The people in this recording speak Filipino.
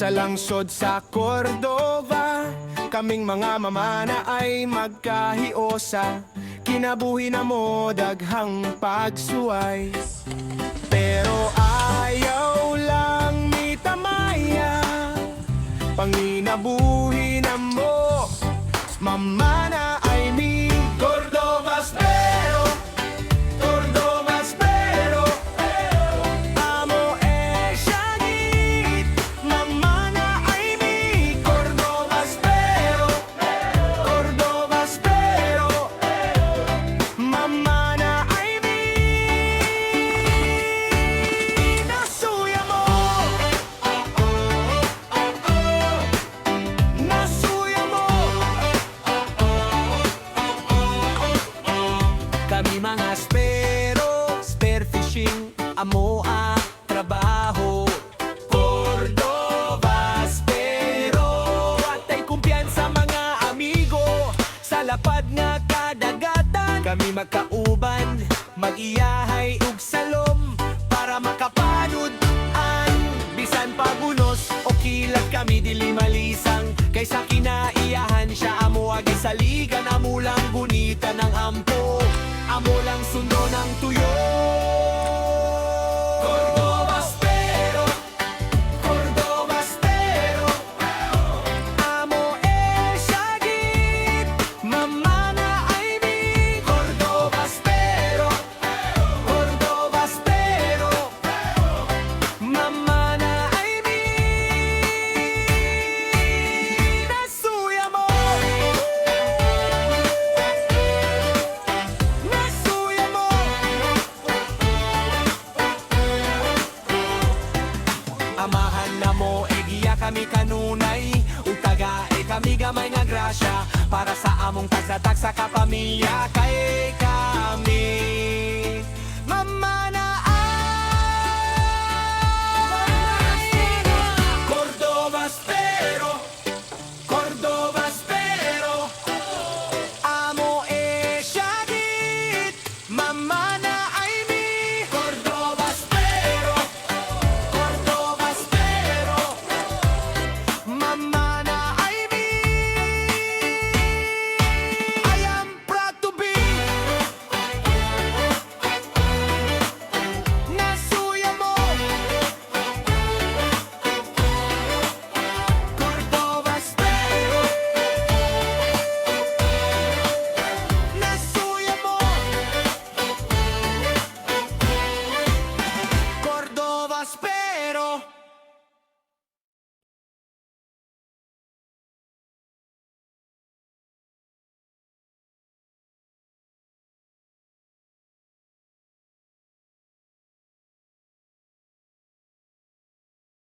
Sa langsod sa Cordova, kaming mga mamana ay magkahiusa. Kinabuhi na mo daghang pagsuway, pero ayaw lang ni Tamaya. Panginabuhi na mo, mamana ay mi Cordova Spero, Cordova Spero. Amo e siagit, mamana ay mi Cordova Spero, Cordova Spero. Mamana ay mi nasuya mo, nasuya mo. Kami mga spear fishing, amo a trabaho. Cordova Spero, atay kumpiyansa mga amigo. Sa lapad nga kadagatan, kami magkauban, mag-iyahay ug salom, para makapanod-an. Bisan pagunos o kilat kami dili malisang, kaysa kinaiyahan siya amo agi saligan. Amo lang gunita ng ampo, amo lang sundo ng tuyo. Cordova Spero, Cordova Spero. Amo e siagit, mamana ay mi Cordova Spero, Cordova Spero. Mamana ay mi nasuya mo, nasuya mo. Amahan na mo, egiya kami kanunay, ug taga kami gamay nga grasya, para sa among tagsa-tag sa kapamilya. Kay kami mamana ay Cordova Spero, Cordova Spero. Amo e siagit, mamana ay mi Cordova Spero, Cordova Spero. Mamana ay mi, I am proud to be nasuya mo, Cordova Spero. Nasuya mo, Cordova Spero.